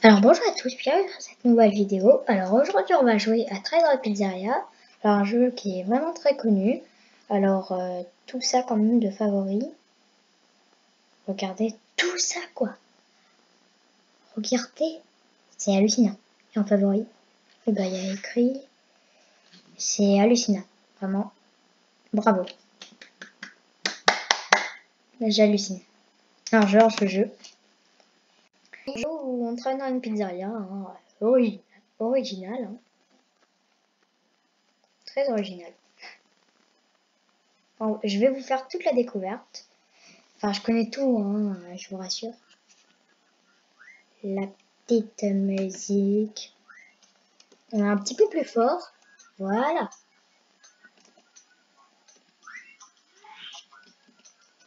Alors bonjour à tous, bienvenue dans cette nouvelle vidéo. Alors aujourd'hui on va jouer à Trésor Pizzeria, alors un jeu qui est vraiment très connu. Alors tout ça quand même de favoris. Regardez tout ça quoi. Regardez, c'est hallucinant. Et en favori, il y a écrit, c'est hallucinant, vraiment. Bravo. J'hallucine. Alors je lance le jeu. Un jeu où on traîne dans une pizzeria, hein, original, hein. Très original. Alors, je vais vous faire toute la découverte. Enfin, je connais tout, hein, je vous rassure. La petite musique. On est un petit peu plus fort. Voilà.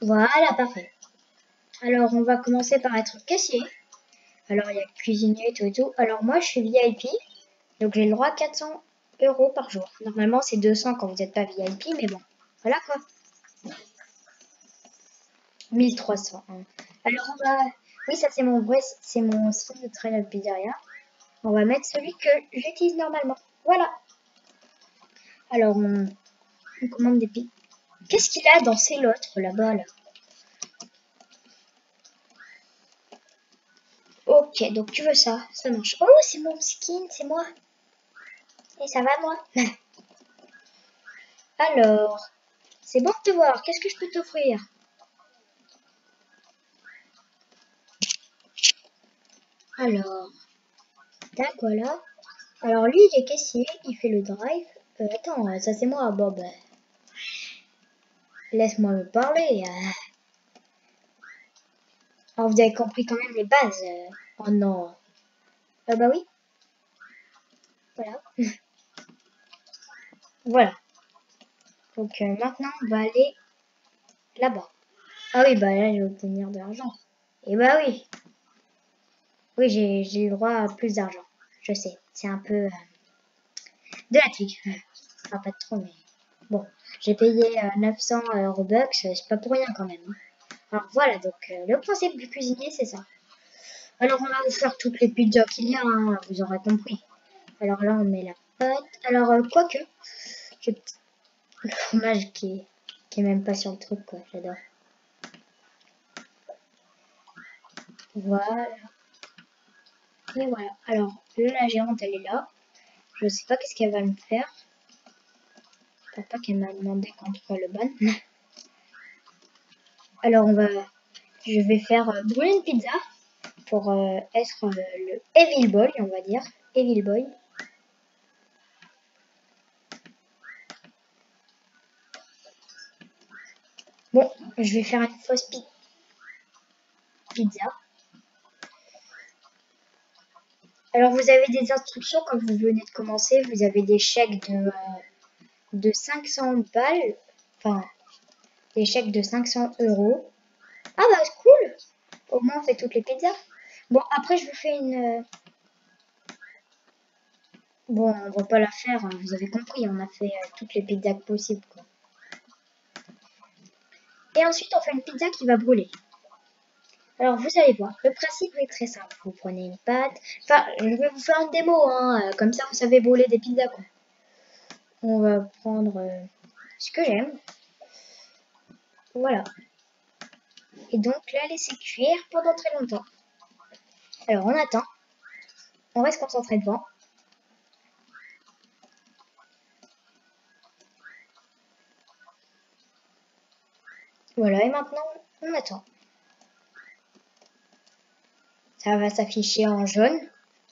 Voilà, parfait. Alors, on va commencer par être caissier. Alors, il y a cuisinier, tout et tout. Alors, moi, je suis VIP. Donc, j'ai le droit à 400 € par jour. Normalement, c'est 200 quand vous n'êtes pas VIP, mais bon. Voilà, quoi. 1300. Hein. Alors, on va... Oui, ça, c'est mon vrai... C'est mon style de Train of Pizzeria. On va mettre celui que j'utilise normalement. Voilà. Alors, on commande des pizzas. Qu'est-ce qu'il a dans ces l'autre là-bas là? Ok, donc tu veux ça, ça marche. Oh, c'est mon skin, c'est moi. Et ça va moi? Alors, c'est bon de te voir. Qu'est-ce que je peux t'offrir? Alors, tac, voilà. Alors lui, il est caissier, il fait le drive. Attends, ça c'est moi. Bon, ben, laisse-moi me parler. Alors, vous avez compris quand même les bases. Oh non. Ah bah oui, voilà. Voilà. Donc maintenant, on va aller là-bas. Ah oui, bah là, je vais obtenir de l'argent. Et bah oui. Oui, j'ai le droit à plus d'argent. Je sais, c'est un peu de la triche. Enfin, pas trop, mais bon. J'ai payé 900 Robux, c'est pas pour rien quand même. Alors voilà, donc le principe du cuisinier, c'est ça. Alors on va vous faire toutes les pizzas qu'il y a, hein, vous aurez compris. Alors là, on met la pâte. Alors, quoique, j'ai le fromage qui est même pas sur le truc, quoi. J'adore. Voilà. Et voilà. Alors, la gérante, elle est là. Je sais pas qu'est-ce qu'elle va me faire. Je pense pas qu'elle m'a demandé contre le ban. Alors, je vais faire brûler une pizza pour être le Evil Boy, on va dire. Evil Boy. Bon, je vais faire une fausse pizza. Alors, vous avez des instructions quand vous venez de commencer. Vous avez des chèques de 500 balles. Enfin, des chèques de 500 €. Ah bah, c'est cool. Au moins, on fait toutes les pizzas. Bon, après, je vous fais une... Bon, on va pas la faire, hein, vous avez compris. On a fait toutes les pizzas possibles, quoi. Et ensuite, on fait une pizza qui va brûler. Alors, vous allez voir, le principe est très simple. Vous prenez une pâte. Enfin, je vais vous faire une démo, hein, comme ça, vous savez brûler des pizzas, quoi. On va prendre ce que j'aime. Voilà. Et donc, la laisser cuire pendant très longtemps. Alors, on attend. On reste concentré devant. Voilà, et maintenant, on attend. Ça va s'afficher en jaune.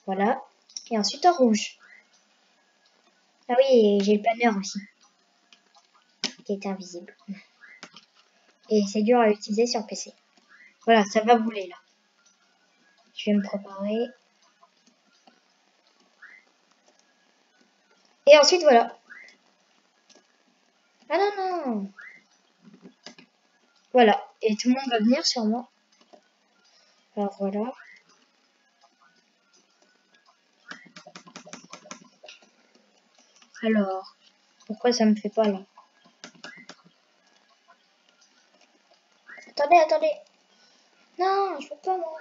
Voilà. Et ensuite en rouge. Ah oui, j'ai le planeur aussi. Qui est invisible. Et c'est dur à utiliser sur PC. Voilà, ça va brûler là. Je vais me préparer. Et ensuite, voilà. Ah non, non. Voilà. Et tout le monde va venir sur moi. Alors voilà. Alors, pourquoi ça me fait pas là? Attendez, attendez. Non, je peux pas moi.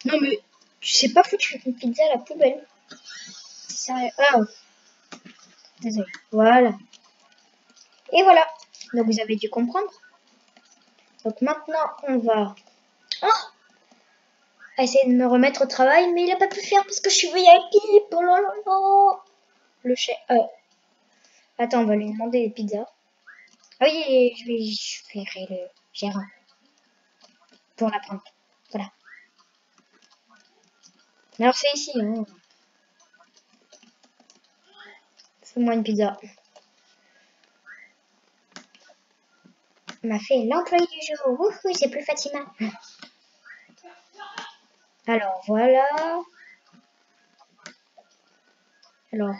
Non mais, tu sais pas foutu une pizza à la poubelle. Sérieux. Ah, désolé. Voilà. Et voilà. Donc vous avez dû comprendre. Donc maintenant, on va essayer de me remettre au travail, mais il a pas pu faire parce que je suis VIP. Oh là là là. Le chef. Attends, on va lui demander des pizzas. Ah oui, je verrai le gérant pour la prendre. Voilà. Alors c'est ici. Hein. Fais-moi une pizza. On m'a fait l'employé du jour. Wouhou, c'est plus Fatima. Alors voilà. Alors.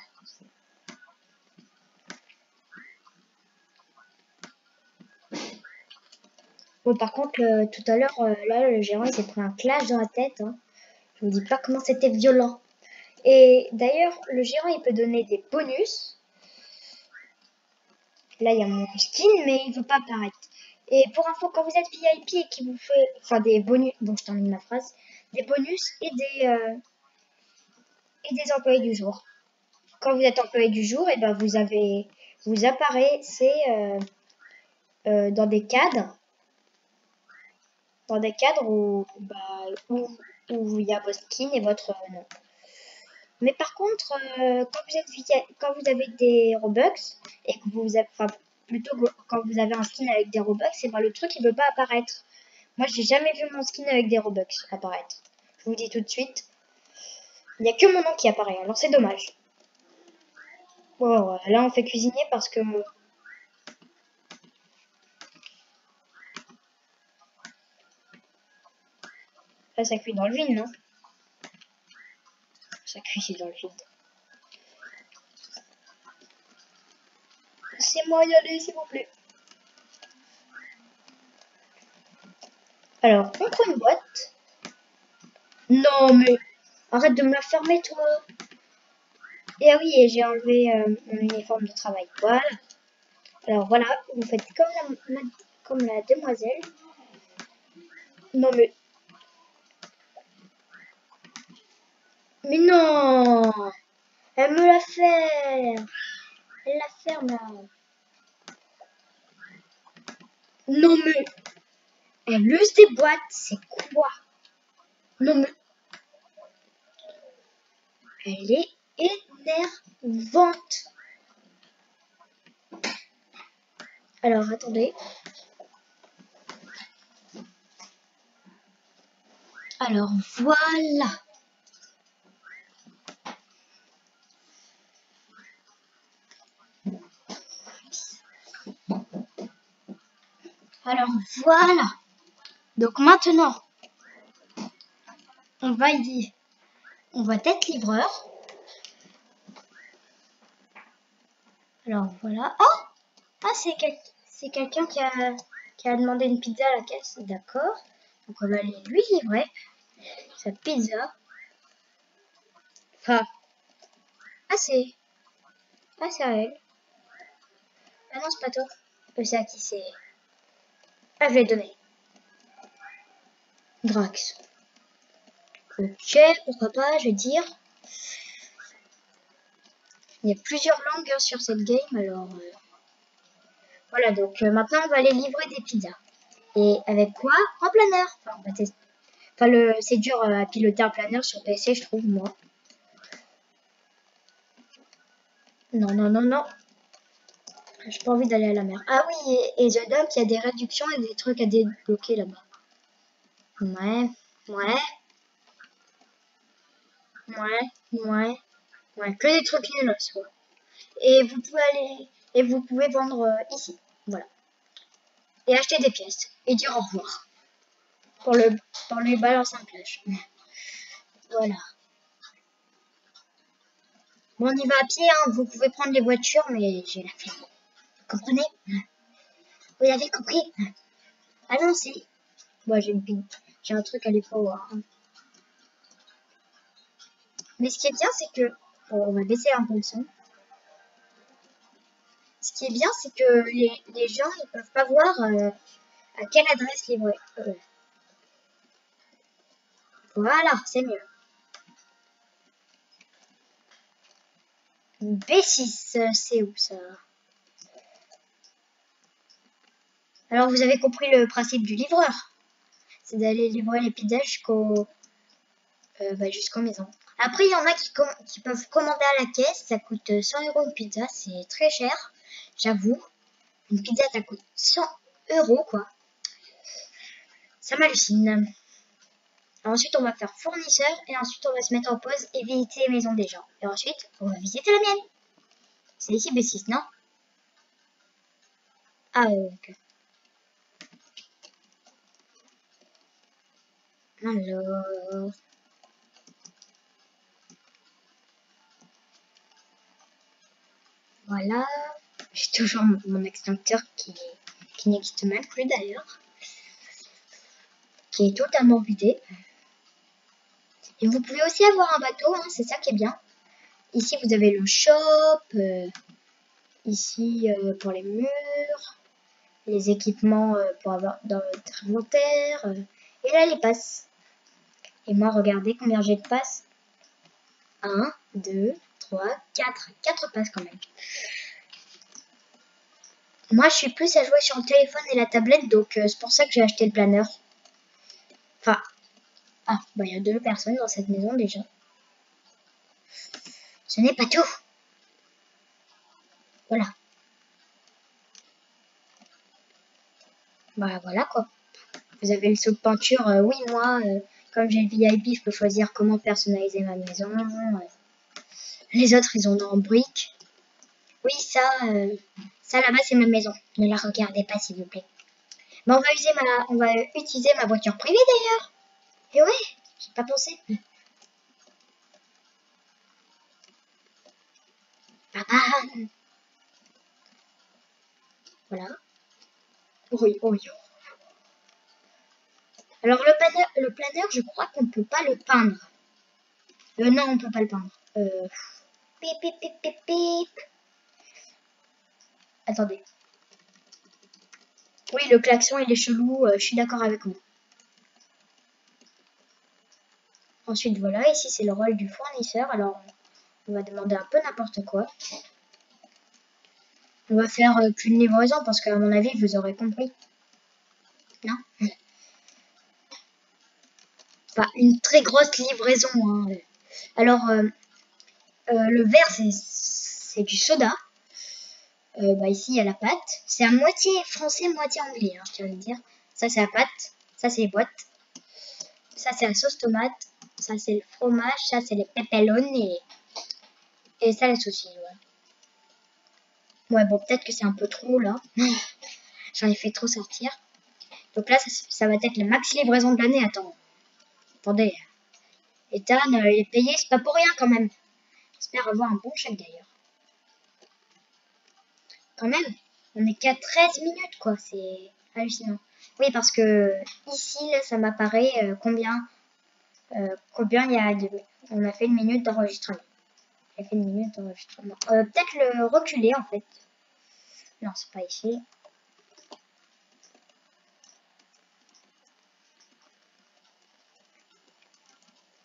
Bon, par contre, tout à l'heure, là, le gérant il s'est pris un clash dans la tête. Hein. Je vous dis pas comment c'était violent. Et d'ailleurs, le gérant il peut donner des bonus. Là, il y a mon skin, mais il veut pas apparaître. Et pour info, quand vous êtes VIP et qu'il vous fait, enfin des bonus, bon, je termine ma phrase, des bonus et des employés du jour. Quand vous êtes employé du jour, et ben vous apparaissez dans des cadres, où il y a votre skin et votre nom. Mais par contre, quand vous avez des Robux et que vous avez, enfin, plutôt quand vous avez un skin avec des Robux, et ben le truc il veut pas apparaître. Moi, j'ai jamais vu mon skin avec des Robux apparaître. Je vous dis tout de suite, il n'y a que mon nom qui apparaît. Alors c'est dommage. Bon, là on fait cuisiner parce que là ça cuit dans le vide, non? Ça cuit dans le vide. Laissez-moi y aller, s'il vous plaît. Alors, on prend une boîte. Non, mais arrête de me la fermer, toi. Et ah oui, et j'ai enlevé mon uniforme de travail. Voilà. Alors voilà, vous faites comme la demoiselle. Non, mais non. Elle me l'a fait. Elle la ferme là. Non, mais elle use des boîtes. C'est quoi? Non, mais elle est énervante. Alors, attendez. Alors, voilà. Alors, voilà. Donc, maintenant, on va être livreur. Alors, voilà. Oh! Ah, c'est quelqu'un qui a demandé une pizza à la caisse. D'accord. Donc, on va aller lui livrer sa pizza. Enfin, ah, c'est à elle. Ah non, c'est pas toi. C'est à qui c'est. Ah, je vais donner. Drax. Ok, pourquoi pas, je vais dire. Il y a plusieurs langues sur cette game, alors. Voilà, donc maintenant on va aller livrer des pizzas. Et avec quoi? En planeur. Enfin, on va tester. Enfin, c'est dur à piloter un planeur sur PC, je trouve, moi. Non, non, non, non. J'ai pas envie d'aller à la mer. Ah oui, et The Dump, il y a des réductions et des trucs à débloquer là-bas. Ouais, ouais, ouais. Que des trucs nuls, quoi. Et vous pouvez vendre ici. Voilà. Et acheter des pièces. Et dire au revoir. Pour le balance en plage. Voilà. Bon, on y va à pied, hein. Vous pouvez prendre les voitures, mais j'ai la flemme. Vous comprenez? Vous avez compris? Ah non, c'est... Moi, j'ai un truc à aller voir. Hein. Mais ce qui est bien, c'est que... Bon, on va baisser un peu le son. Ce qui est bien, c'est que les gens, ils peuvent pas voir à quelle adresse livrer. Voilà, c'est mieux. B6, c'est où ça? Alors vous avez compris le principe du livreur. C'est d'aller livrer les pizzas jusqu'aux maisons. Après, il y en a qui peuvent commander à la caisse. Ça coûte 100 € une pizza. C'est très cher, j'avoue. Une pizza, ça coûte 100 € quoi. Ça m'hallucine. Ensuite, on va faire fournisseur. Et ensuite, on va se mettre en pause et visiter les maisons des gens. Et ensuite, on va visiter la mienne. C'est ici B6, non? Ah, ok. Alors... Voilà. J'ai toujours mon extincteur qui n'existe même plus d'ailleurs. Qui est totalement vidé. Et vous pouvez aussi avoir un bateau, hein, c'est ça qui est bien. Ici, vous avez le shop. Ici, pour les murs. Les équipements pour avoir dans votre inventaire. Et là, les passes. Et moi, regardez combien j'ai de passes. 1, 2, 3, 4. 4 passes quand même. Moi, je suis plus à jouer sur le téléphone et la tablette, donc c'est pour ça que j'ai acheté le planeur. Enfin, il y a 2 personnes dans cette maison déjà. Ce n'est pas tout. Voilà. Voilà quoi. Vous avez le saut de peinture. Oui, moi, comme j'ai le VIP, je peux choisir comment personnaliser ma maison. Les autres, ils ont en briques. Oui, ça là-bas, c'est ma maison. Ne la regardez pas, s'il vous plaît. Mais on va utiliser ma voiture privée d'ailleurs. Et ouais, j'ai pas pensé. Voilà. Oui. Alors le planeur, je crois qu'on ne peut pas le peindre. Non, on ne peut pas le peindre. Pip, pip, pip, pip, pip. Attendez. Oui, le klaxon, il est chelou. Je suis d'accord avec vous. Ensuite, voilà. Ici, c'est le rôle du fournisseur. Alors, on va demander un peu n'importe quoi. On va faire qu'une livraison parce qu'à mon avis, vous aurez compris. Non? Enfin, une très grosse livraison. Hein. Alors, le vert, c'est du soda. Ici, il y a la pâte. C'est à moitié français, moitié anglais, hein, je tiens à le dire. Ça, c'est la pâte. Ça, c'est les boîtes. Ça, c'est la sauce tomate. Ça, c'est le fromage. Ça, c'est les pepperoni. Et ça, les saucisses, ouais. Bon, peut-être que c'est un peu trop, là. J'en ai fait trop sortir. Donc là, ça va être la max livraison de l'année. Attendez. Ethan, il est payé, c'est pas pour rien, quand même. J'espère avoir un bon chèque, d'ailleurs. Quand même, on est qu'à 13 minutes, quoi. C'est hallucinant. Oui, parce que ici, là, ça m'apparaît combien il y a on a fait une minute d'enregistrement. Peut-être le reculer, en fait. Non, c'est pas ici.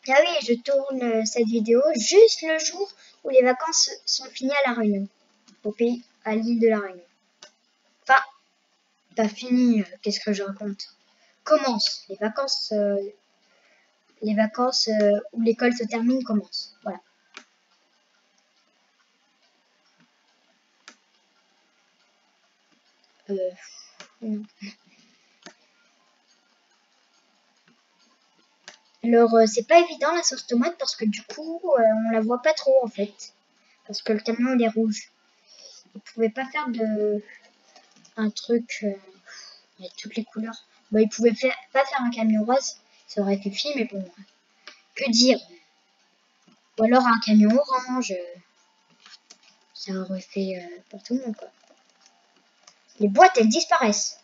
Ah oui, je tourne cette vidéo juste le jour où les vacances sont finies à La Réunion. Au pays, à l'île de La Réunion. Enfin, pas fini, qu'est-ce que je raconte? Commence. Les vacances où l'école se termine commencent. Voilà. Non. Alors, c'est pas évident la sauce tomate parce que du coup, on la voit pas trop en fait. Parce que le camion il est rouge. Ils pouvaient pas faire un truc avec toutes les couleurs. Ils pouvaient pas faire un camion rose. Ça aurait suffi, mais bon. Que dire? Ou alors un camion orange. Ça aurait fait pour tout le monde quoi. Les boîtes elles disparaissent.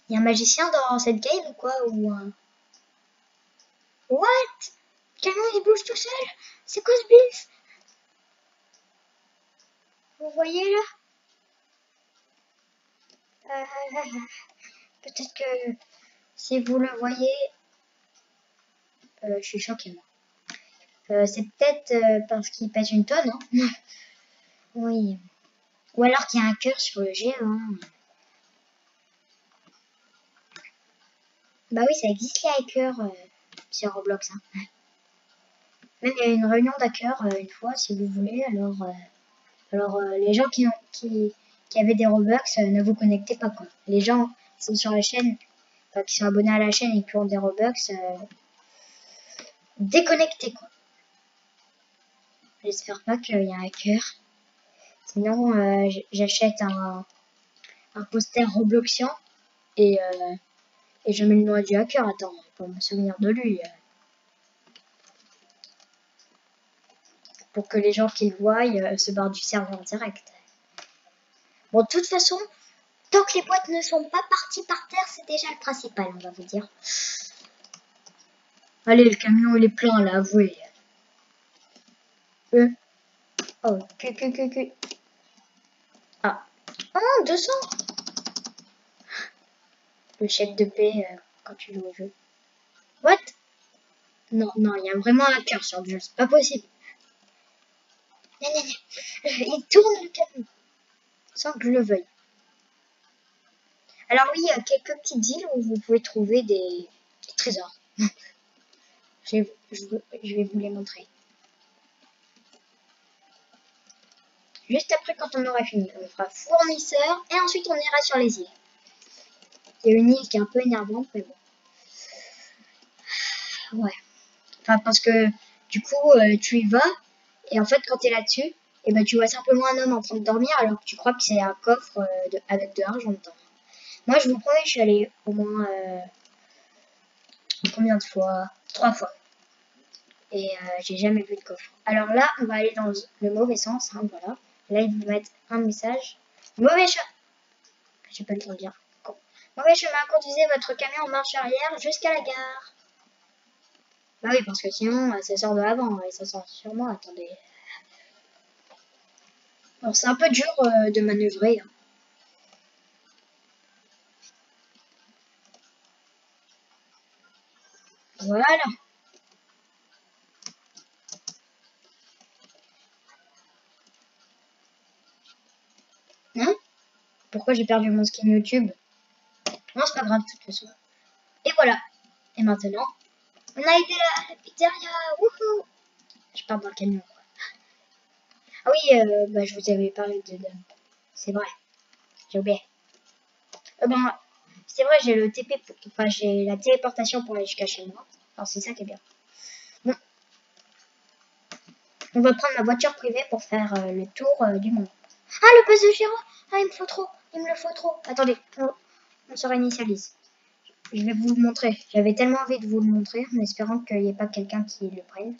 Il y a un magicien dans cette game ou quoi? Ou un... What? Le camion il bouge tout seul? C'est quoi ce bif? Vous voyez là? Peut-être que si vous le voyez, Je suis choquée, moi. C'est peut-être parce qu'il pèse une tonne, hein. Oui. Ou alors qu'il y a un cœur sur le géant. Hein. Bah oui, ça existe les hackers sur Roblox. Hein. Même il y a une réunion d'hackers une fois, si vous voulez. Alors les gens qui avaient des Robux, ne vous connectez pas, quoi. Les gens qui sont sur la chaîne, enfin, qui sont abonnés à la chaîne et qui ont des Robux, déconnectez, quoi. J'espère pas qu'il y a un hacker. Sinon, j'achète un poster Robloxien et je mets le nom du hacker. Attends, pour me souvenir de lui. Pour que les gens qui le voient se barrent du serveur direct. Bon, de toute façon, tant que les boîtes ne sont pas parties par terre, c'est déjà le principal, on va vous dire. Allez, le camion, il est plein, là, avouez. Oh, Ah. Oh, 200. Le chèque de paix quand tu joues au jeu. What? Non, non, il y a vraiment un cœur sur le jeu, c'est pas possible. Il tourne le camion, sans que je le veuille. Alors oui, il y a quelques petites îles où vous pouvez trouver des trésors. je vais vous les montrer. Juste après, quand on aura fini, on fera fournisseur et ensuite on ira sur les îles. Il y a une île qui est un peu énervante, mais bon. Ouais. Enfin, parce que du coup, tu y vas et en fait, quand tu es là-dessus, et ben, tu vois simplement un homme en train de dormir alors que tu crois que c'est un coffre avec de l'argent dedans. Moi, je vous promets, je suis allée au moins combien de fois? 3 fois. Et j'ai jamais vu de coffre. Alors là, on va aller dans le mauvais sens. Hein, voilà. Là, ils vous mettent un message. Mauvais chemin. J'ai pas le temps de dire. Mauvais chemin, conduisez votre camion en marche arrière jusqu'à la gare. Bah oui, parce que sinon, ça sort de l'avant et ça sort sur moi. Attendez. Alors, c'est un peu dur de manœuvrer. Hein. Voilà. Hein? Pourquoi j'ai perdu mon skin YouTube? Non, c'est pas grave, de toute façon. Et voilà. Et maintenant, on a été à la pizzeria. Wouhou! Je pars dans le camion. Ah oui, bah, je vous avais parlé de Dump. C'est vrai. J'ai oublié. Ben, c'est vrai, j'ai le TP, enfin, j'ai la téléportation pour aller jusqu'à chez moi. Alors, c'est ça qui est bien. Bon. On va prendre ma voiture privée pour faire le tour du monde. Ah, le poste de Giro! Ah, il me faut trop. Il me le faut trop. Attendez, on se réinitialise. Je vais vous le montrer. J'avais tellement envie de vous le montrer en espérant qu'il n'y ait pas quelqu'un qui le prenne.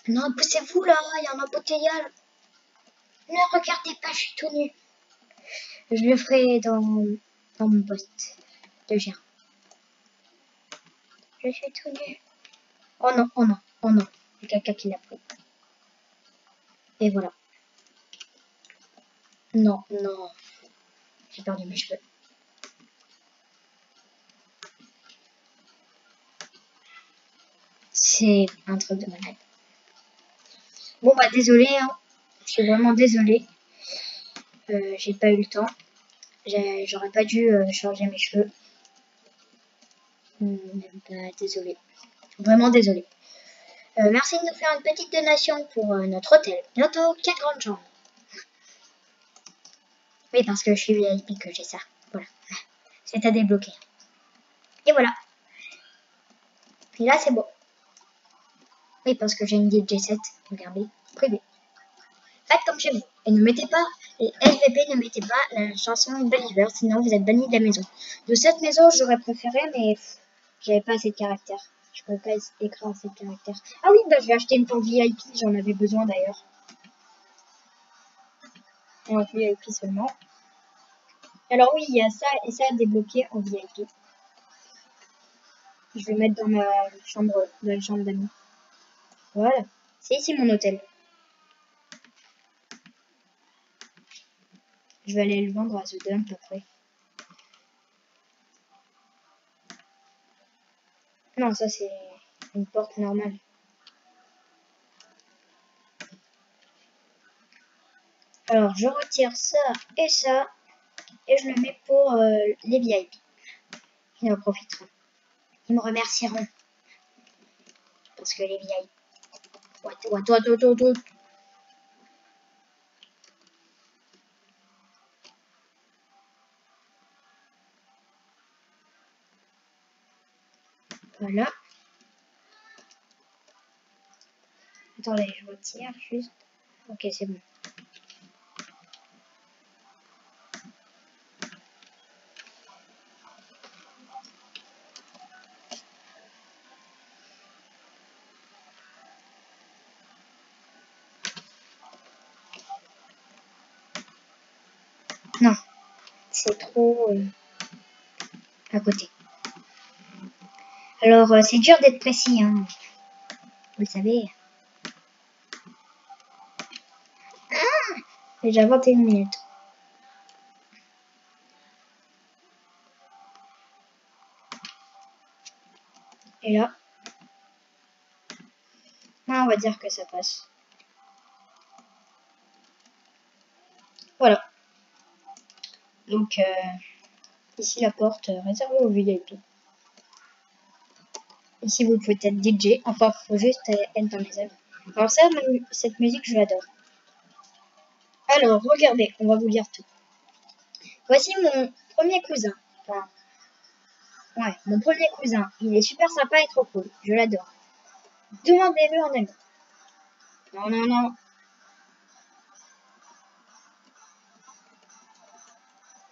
Non, poussez-vous là, il y a un embouteillage. Ne regardez pas, je suis tout nu. Je le ferai dans mon poste de gérant. Je suis tout nu. Oh non, oh non, oh non. Il y a quelqu'un qui l'a pris. Et voilà. Non, non. J'ai perdu mes cheveux. C'est un truc de malade. Bon bah désolé, hein. Je suis vraiment désolée. J'ai pas eu le temps. J'aurais pas dû changer mes cheveux. Bah, désolé. Vraiment désolé. Merci de nous faire une petite donation pour notre hôtel. Bientôt 4 grandes chambres. Oui, parce que je suis VIP que j'ai ça. Voilà. C'est à débloquer. Et voilà. Puis là, c'est bon. Oui, parce que j'ai une DJ 7. Regardez. Privé. Faites comme chez vous. Et ne mettez pas, les SVP ne mettez pas la chanson Believer, sinon vous êtes banni de la maison. De cette maison, j'aurais préféré, mais j'avais pas assez de caractère. Je pouvais pas écrire assez de caractère. Ah oui, bah je vais acheter une tente VIP, j'en avais besoin d'ailleurs. En VIP seulement. Alors oui, il y a ça et ça à débloquer en VIP. Je vais mettre dans ma chambre, dans la chambre d'amis. Voilà. C'est ici mon hôtel. Je vais aller le vendre à The Dump après. Non, ça c'est une porte normale. Alors, je retire ça, et je le mets pour les VIP. Ils en profiteront. Ils me remercieront. Parce que les VIP... What. Voilà. Attendez, je retire juste. Ok, c'est bon. Non, c'est trop à côté. Alors, c'est dur d'être précis, hein. Vous le savez. Ah, déjà 21 minutes. Et là, on va dire que ça passe. Voilà. Donc, ici la porte réservée aux VIP. Ici, vous pouvez être DJ. Enfin, faut juste être dans les amis. Alors ça, cette musique, je l'adore. Alors, regardez, on va vous lire tout. Voici mon premier cousin. Enfin, ouais, mon premier cousin. Il est super sympa et trop cool. Je l'adore. Demandez-le en ami. Non.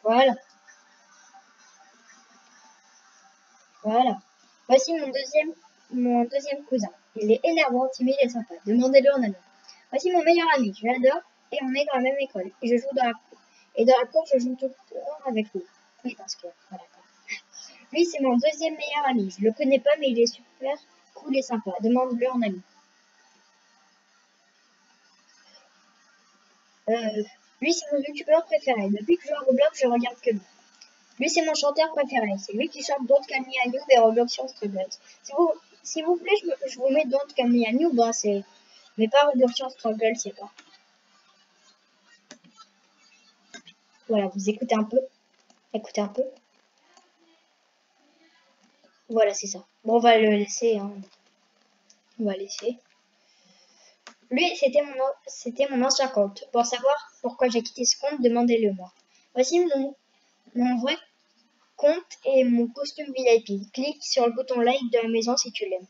Voilà. Voici mon deuxième cousin. Il est énervant, timide et sympa. Demandez-le en ami. Voici mon meilleur ami. Je l'adore et on est dans la même école. Et je joue dans la cour. Et dans la cour, je joue tout le temps avec lui. Oui, parce que voilà. Lui, c'est mon deuxième meilleur ami. Je le connais pas, mais il est super cool et sympa. Demande-le en ami. Lui, c'est mon youtubeur préféré. Depuis que je joue à Roblox, je regarde que lui. Lui, c'est mon chanteur préféré. C'est lui qui chante Don't Call Me a Noob et Robloxian Struggles. Si vous voulez, je vous mets Don't Call Me a Noob, hein, mais pas Robloxian Struggles, c'est pas. Voilà, vous écoutez un peu. Écoutez un peu. Voilà, c'est ça. Bon, on va le laisser, hein. On va laisser. Lui, c'était mon ancien compte. Pour savoir pourquoi j'ai quitté ce compte, demandez-le moi. Voici mon vrai compte et mon costume VIP. Clique sur le bouton like de la maison si tu l'aimes.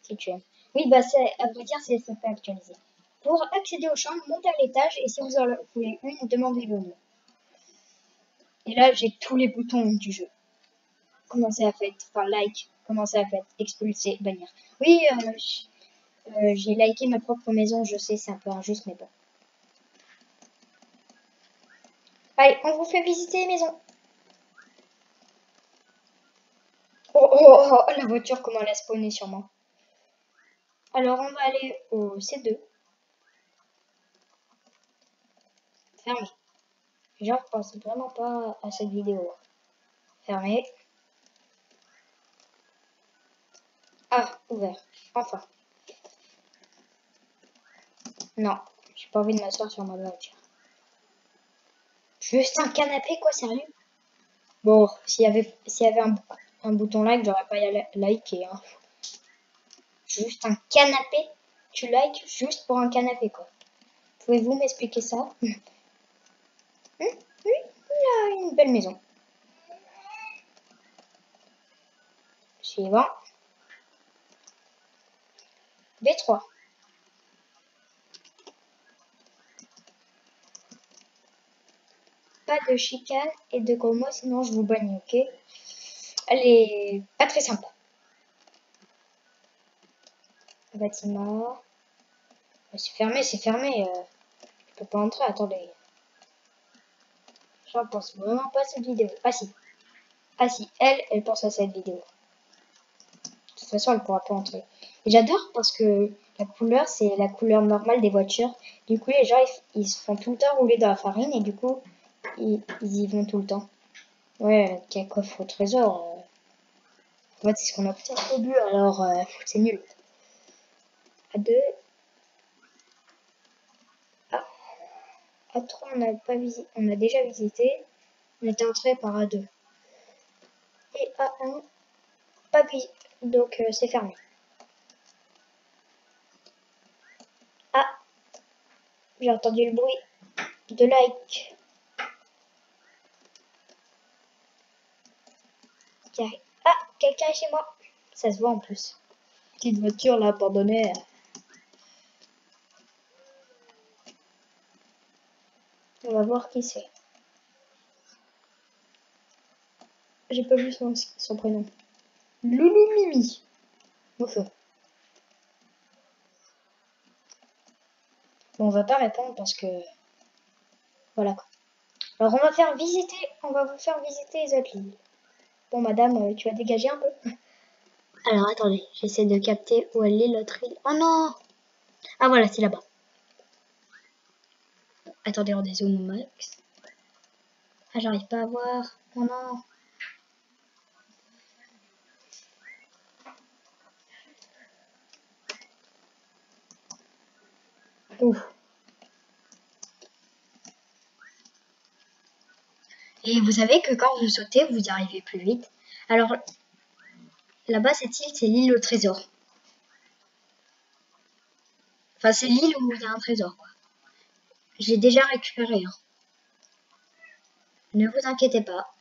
Si tu aimes. Oui, bah, à vrai dire, ça fait actualiser. Pour accéder aux chambres, montez à l'étage et si vous en voulez une, demandez-le moi. Et là, j'ai tous les boutons du jeu. Commencer à faire, enfin, like, commencer à faire, expulser, bannir. Oui, j'ai liké ma propre maison, je sais, c'est un peu injuste, mais bon. Allez, on vous fait visiter les maisons. Oh, la voiture, comment elle a spawné sur moi. Alors, on va aller au C2. Fermé. Genre, je pense vraiment pas à cette vidéo. Fermé. Ah, ouvert. Enfin. Non, j'ai pas envie de m'asseoir sur ma voiture. Juste un canapé, quoi, sérieux? Bon, s'il y avait un bouton like, j'aurais pas liké. Hein. Juste un canapé? Tu likes juste pour un canapé, quoi. Pouvez-vous m'expliquer ça? Oui, il a une belle maison. Suivant. B3. Pas de chicane et de gros mots, sinon je vous bannis, ok? Elle est pas très sympa. Bâtiment. C'est fermé, c'est fermé. Je peux pas entrer, attendez. J'en pense vraiment pas à cette vidéo. Ah si. Ah si, elle pense à cette vidéo. De toute façon, elle pourra pas entrer. Et j'adore parce que la couleur, c'est la couleur normale des voitures. Du coup, les gens, ils se font tout le temps rouler dans la farine et du coup, ils y vont tout le temps. Ouais, quel coffre au trésor. En fait, c'est ce qu'on a fait au début, alors c'est nul. À 2. Ah, à 3, on a déjà visité. On était entré par A2. Et A1, pas visité. Donc c'est fermé. Ah, j'ai entendu le bruit de like. Ah, quelqu'un est chez moi. Ça se voit en plus. Petite voiture là abandonnée. On va voir qui c'est. J'ai pas vu son prénom. Loulou Mimi. Au feu. Bon, on va pas répondre parce que... Voilà quoi. Alors on va vous faire visiter les autres lignes. Bon madame, tu vas dégager un peu. Alors attendez, j'essaie de capter où elle est l'autre île. Oh non! Ah voilà, c'est là-bas. Attendez, on dézoome au max. Ah, j'arrive pas à voir. Oh non! Ouf. Et vous savez que quand vous sautez, vous y arrivez plus vite. Alors, là-bas, cette île, c'est l'île au trésor. Enfin, c'est l'île où il y a un trésor, quoi. J'ai déjà récupéré. Hein. Ne vous inquiétez pas.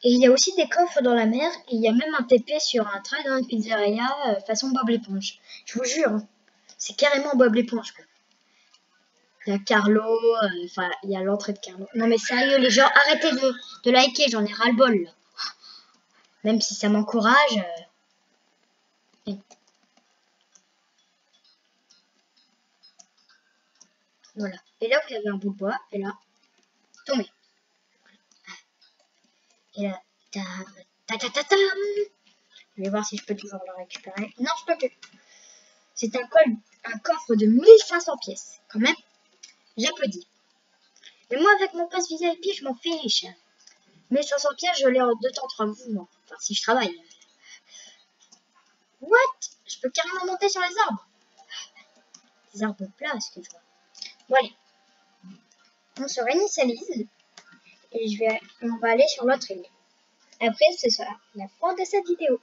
Et il y a aussi des coffres dans la mer. Et il y a même un TP sur un très grande pizzeria façon Bob l'éponge. Je vous jure, hein, c'est carrément Bob l'éponge, quoi. Il y a Carlo, enfin, il y a l'entrée de Carlo. Non mais sérieux, les gens, arrêtez de liker, j'en ai ras-le-bol. Même si ça m'encourage. Voilà. Et là, vous avez un bout de bois. Et là, tombez. Et là, ta. Je vais voir si je peux toujours le récupérer. Non, je peux plus. C'est un coffre de 1500 pièces. Quand même, j'applaudis. Mais moi, avec mon passe VIP, je m'en fiche. 1500 pièces, je l'ai en 2 temps 3 mouvements. Enfin, si je travaille. What? Je peux carrément monter sur les arbres. Des arbres plats, ce que je vois. Bon, allez. On se réinitialise. Et on va aller sur l'autre île. Après, ce sera la fin de cette vidéo.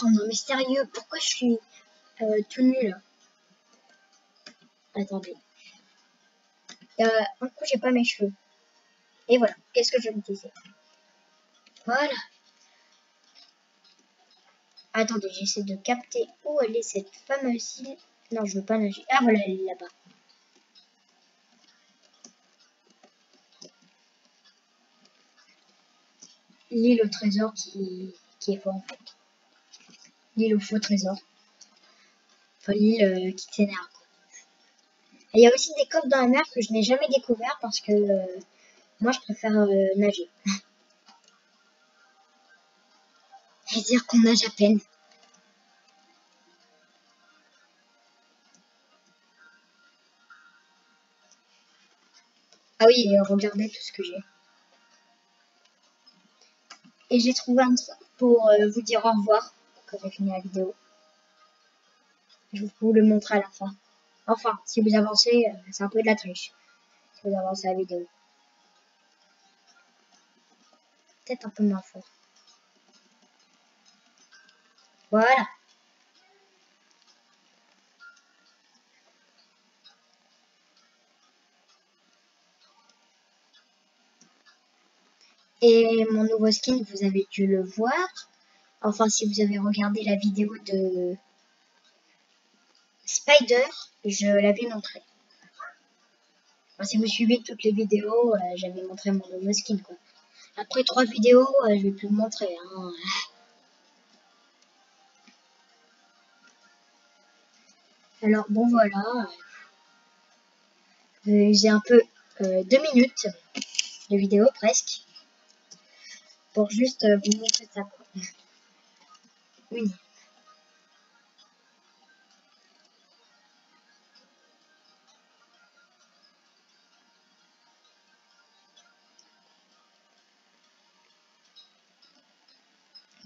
Oh non, mais sérieux, pourquoi je suis tout nul? Attendez. Un coup, j'ai pas mes cheveux. Et voilà, qu'est-ce que je me disais? Voilà. Attendez, j'essaie de capter où elle est cette fameuse île. Non, je veux pas nager. Ah voilà, elle est là-bas. L'île au trésor qui est fort en fait. L'île au faux trésor. Enfin, l'île qui t'énerve. Et il y a aussi des coffres dans la mer que je n'ai jamais découvert parce que moi je préfère nager. Et dire qu'on nage à peine. Ah oui, et regardez tout ce que j'ai. Et j'ai trouvé un truc pour vous dire au revoir quand j'ai fini la vidéo. Je vais vous le montrer à la fin. Enfin, si vous avancez, c'est un peu de la triche. Si vous avancez la vidéo. Peut-être un peu moins fort. Voilà. Et mon nouveau skin, vous avez dû le voir. Enfin, si vous avez regardé la vidéo de Spider, je l'avais montré. Enfin, si vous suivez toutes les vidéos, j'avais montré mon nouveau skin, quoi. Après 3 vidéos, je vais plus le montrer. Hein. Alors, bon, voilà. J'ai un peu 2 minutes de vidéo, presque, pour juste vous montrer ça, quoi. Une.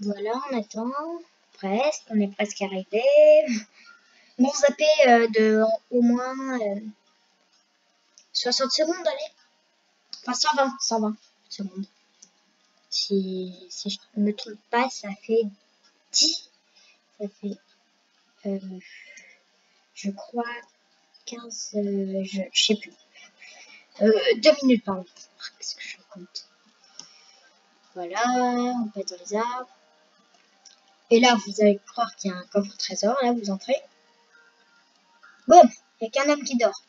Voilà, on attend. Presque, on est presque arrivé. Bon, zapper de au moins 60 secondes, allez. Enfin, 120 secondes. Si je ne me trompe pas, ça fait 10. Ça fait, je crois, 15, je sais plus. 2 minutes, pardon. Qu'est-ce que je raconte? Voilà, on peut être dans les arbres. Et là, vous allez croire qu'il y a un coffre trésor. Là, vous entrez. Bon, il n'y a qu'un homme qui dort.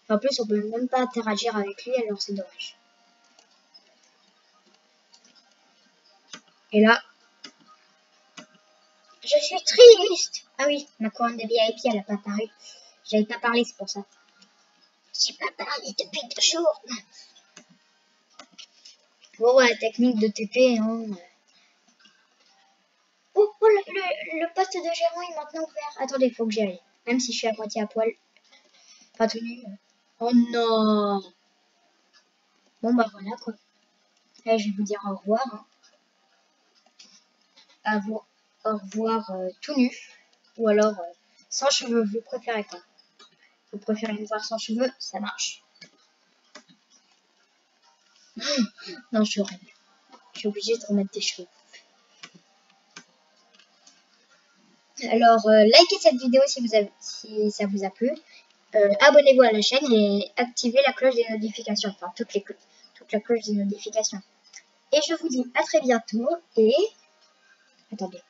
En plus, on peut même pas interagir avec lui, alors c'est dommage. Et là, je suis triste. Ah oui, ma couronne de VIP, elle n'a pas apparu. J'avais pas parlé, c'est pour ça. J'ai pas parlé depuis 2 jours. Bon, ouais, technique de TP, hein. Oh, le poste de gérant est maintenant ouvert. Attendez, il faut que j'y aille. Même si je suis à moitié à poil. Pas tout nu. Oh non. Bon, bah voilà, quoi. Là, je vais vous dire au revoir. Hein. Au revoir tout nu. Ou alors sans cheveux. Vous préférez quoi? Vous préférez me voir sans cheveux? Ça marche. Non, je suis horrible. Je suis obligée de remettre des cheveux. Alors, likez cette vidéo si ça vous a plu. Abonnez-vous à la chaîne et activez la cloche des notifications. Enfin, toute la cloche des notifications. Et je vous dis à très bientôt et... Attendez.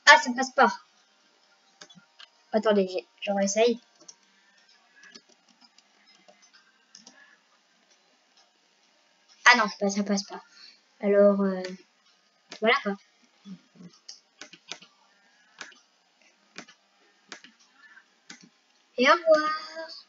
Ah, ça passe pas. Attendez, je réessaye. Ah non, bah, ça passe pas. Alors, voilà quoi. Et au revoir.